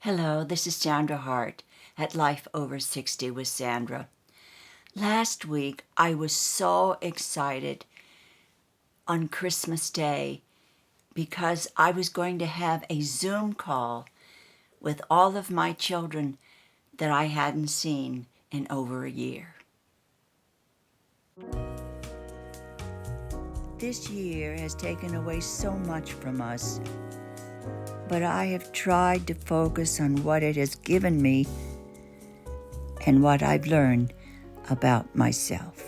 Hello, this is Sandra Hart at Life Over 60 with Sandra. Last week, I was so excited on Christmas Day because I was going to have a Zoom call with all of my children that I hadn't seen in over a year. This year has taken away so much from us, but I have tried to focus on what it has given me and what I've learned about myself.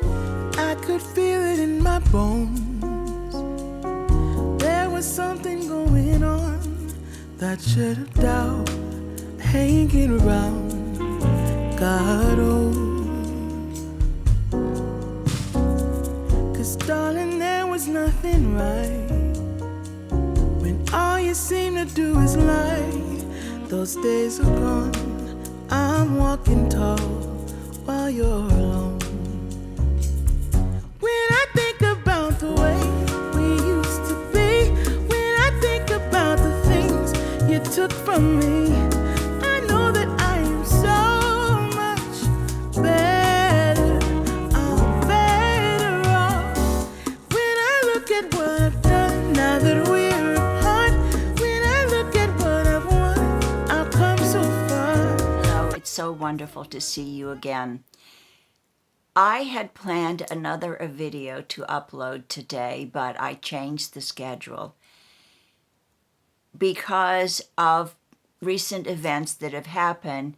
I could feel it in my bones. There was something going on. That shit of doubt hanging around. God knows. 'Cause darling, there was nothing right. All you seem to do is lie. Those days are gone. I'm walking tall while you're alone. When I think about the way we used to be, when I think about the things you took from me, I know that I am so much better. I'm better off. When I look at what I've done now that we're so wonderful to see you again. I had planned another video to upload today, but I changed the schedule because of recent events that have happened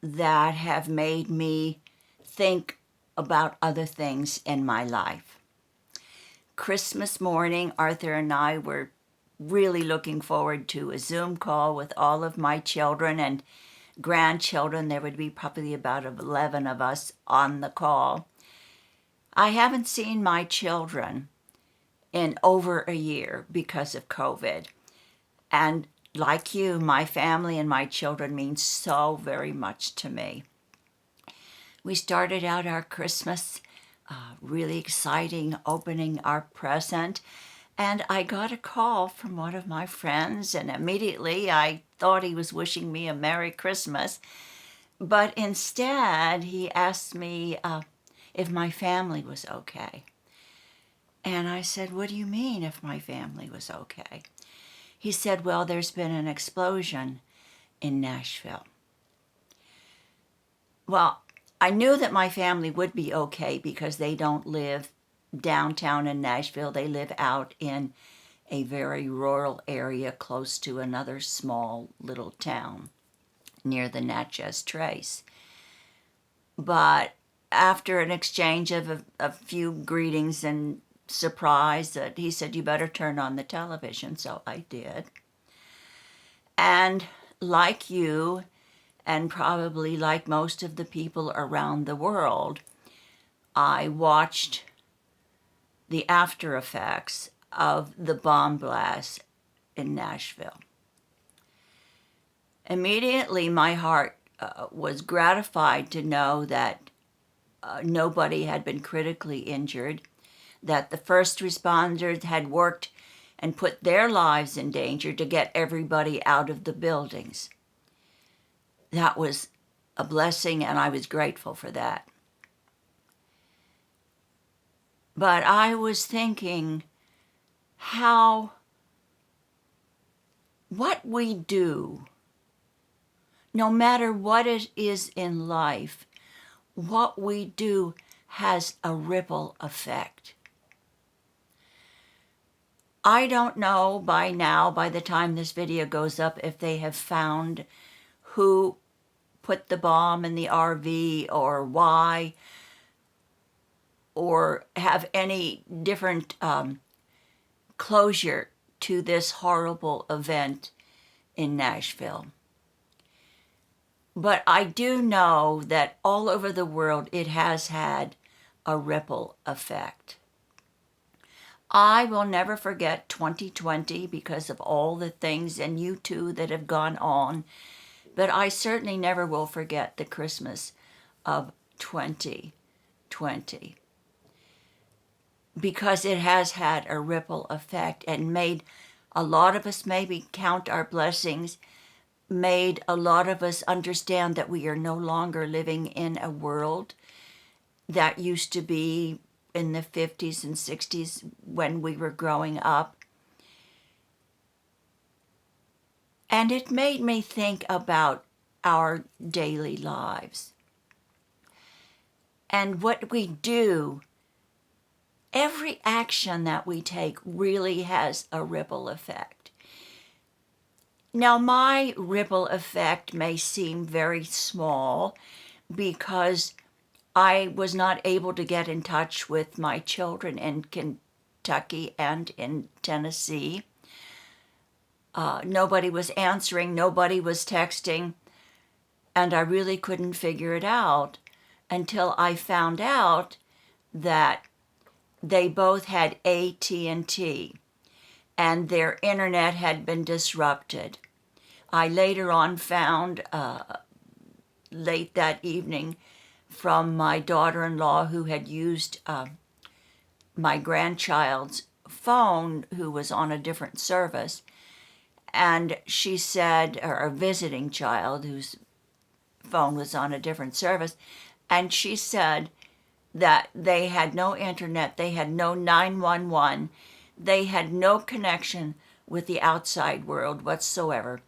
that have made me think about other things in my life. Christmas morning, Arthur and I were really looking forward to a Zoom call with all of my children and grandchildren. There would be probably about 11 of us on the call. I haven't seen my children in over a year because of COVID. And like you, my family and my children mean so very much to me. We started out our Christmas really exciting, opening our present. And I got a call from one of my friends, and immediately I thought he was wishing me a Merry Christmas. But instead, he asked me if my family was okay. And I said, "What do you mean if my family was okay?" He said, "Well, there's been an explosion in Nashville." Well, I knew that my family would be okay because they don't live downtown in Nashville. They live out in a very rural area close to another small little town near the Natchez Trace. But after an exchange of a few greetings and surprise, that he said, "You better turn on the television." So I did. And like you, and probably like most of the people around the world, I watched the after effects of the bomb blast in Nashville. Immediately, my heart was gratified to know that nobody had been critically injured, that the first responders had worked and put their lives in danger to get everybody out of the buildings. That was a blessing, and I was grateful for that. But I was thinking what we do, no matter what it is in life, what we do has a ripple effect. I don't know by now, by the time this video goes up, if they have found who put the bomb in the RV or why, or have any different closure to this horrible event in Nashville. But I do know that all over the world it has had a ripple effect. I will never forget 2020 because of all the things, and you too, that have gone on. But I certainly never will forget the Christmas of 2020. Because it has had a ripple effect and made A lot of us maybe count our blessings, made a lot of us understand that we are no longer living in a world that used to be in the 50s and 60s when we were growing up. And it made me think about our daily lives and what we do. Every action that we take really has a ripple effect. Now, my ripple effect may seem very small because I was not able to get in touch with my children in Kentucky and in Tennessee. Nobody was answering, nobody was texting, and I really couldn't figure it out until I found out that they both had AT&T and their internet had been disrupted. I later on found, late that evening, from my daughter-in-law who had used my grandchild's phone, who was on a different service, and she said, or a visiting child whose phone was on a different service, and she said that they had no internet, they had no 911, they had no connection with the outside world whatsoever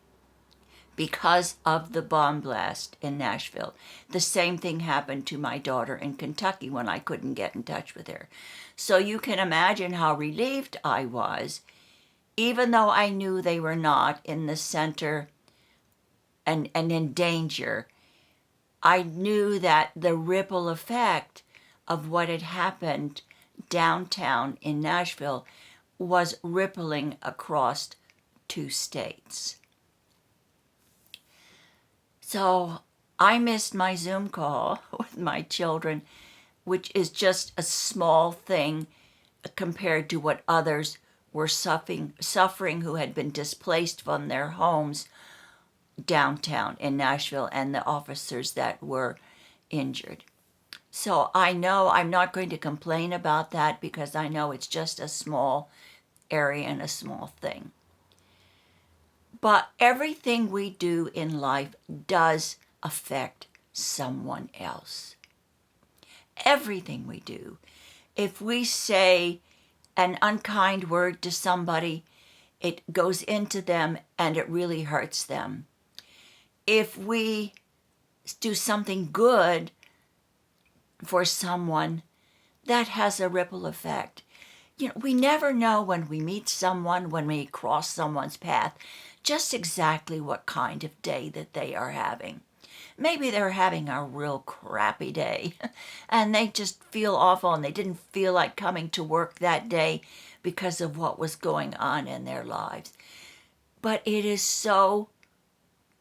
because of the bomb blast in Nashville. The same thing happened to my daughter in Kentucky when I couldn't get in touch with her. So you can imagine how relieved I was, even though I knew they were not in the center and in danger. I knew that the ripple effect of what had happened downtown in Nashville was rippling across 2 states. So I missed my Zoom call with my children, which is just a small thing compared to what others were suffering who had been displaced from their homes downtown in Nashville, and the officers that were injured. So I know I'm not going to complain about that because I know it's just a small area and a small thing. But everything we do in life does affect someone else. Everything we do. If we say an unkind word to somebody, it goes into them and it really hurts them. If we do something good for someone, that has a ripple effect. You know, we never know when we meet someone, when we cross someone's path, just exactly what kind of day that they are having. Maybe they're having a real crappy day and they just feel awful and they didn't feel like coming to work that day because of what was going on in their lives. But it is so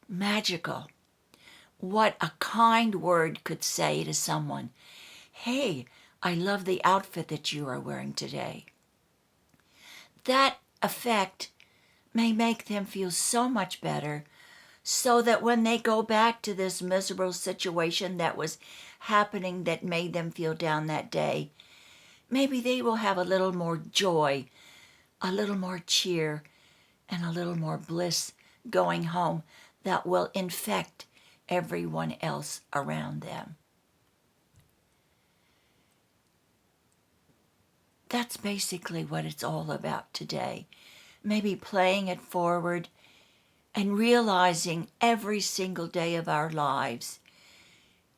magical what a kind word could say to someone. Hey, I love the outfit that you are wearing today. That effect may make them feel so much better, so that when they go back to this miserable situation that was happening that made them feel down that day, maybe they will have a little more joy, a little more cheer, and a little more bliss going home that will infect everyone else around them. That's basically what it's all about today. Maybe playing it forward and realizing every single day of our lives,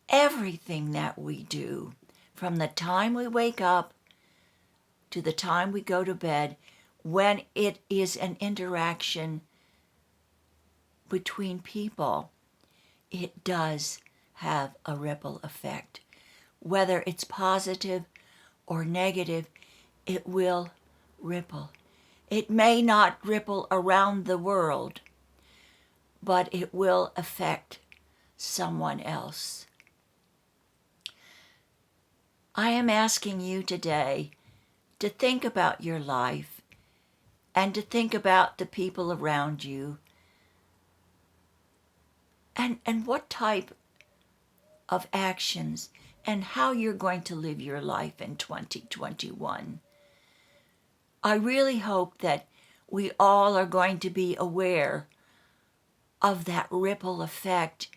everything that we do, from the time we wake up to the time we go to bed, when it is an interaction between people, it does have a ripple effect. Whether it's positive or negative, it will ripple. It may not ripple around the world, but it will affect someone else. I am asking you today to think about your life and to think about the people around you and what type of actions and how you're going to live your life in 2021. I really hope that we all are going to be aware of that ripple effect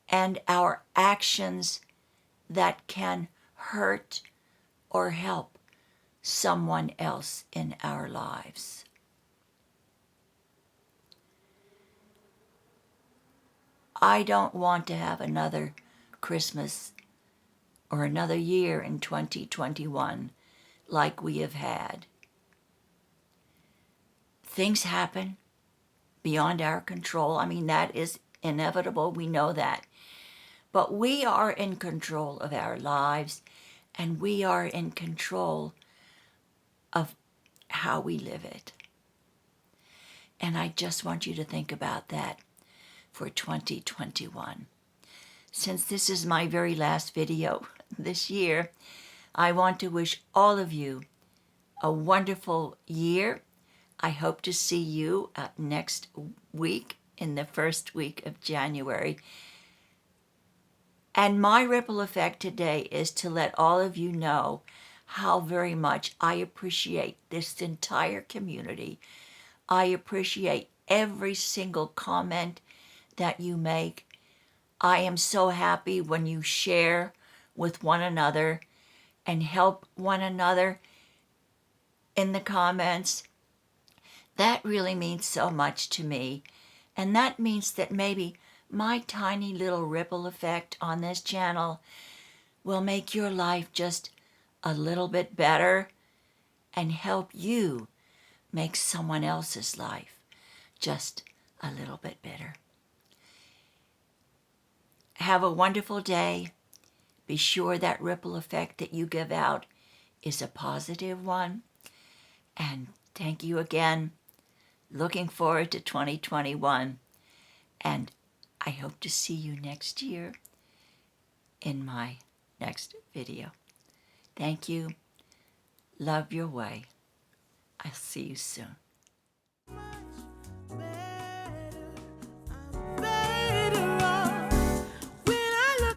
and our actions that can hurt or help someone else in our lives. I don't want to have another Christmas or another year in 2021 like we have had. Things happen beyond our control. I mean, that is inevitable. We know that. But we are in control of our lives, and we are in control of how we live it. And I just want you to think about that for 2021. Since this is my very last video this year, I want to wish all of you a wonderful year. I hope to see you next week, in the first week of January. And my ripple effect today is to let all of you know how very much I appreciate this entire community. I appreciate every single comment that you make. I am so happy when you share with one another and help one another in the comments. That really means so much to me. And that means that maybe my tiny little ripple effect on this channel will make your life just a little bit better and help you make someone else's life just a little bit better. Have a wonderful day. Be sure that ripple effect that you give out is a positive one. And thank you again. Looking forward to 2021. And I hope to see you next year in my next video. Thank you. Love your way. I'll see you soon.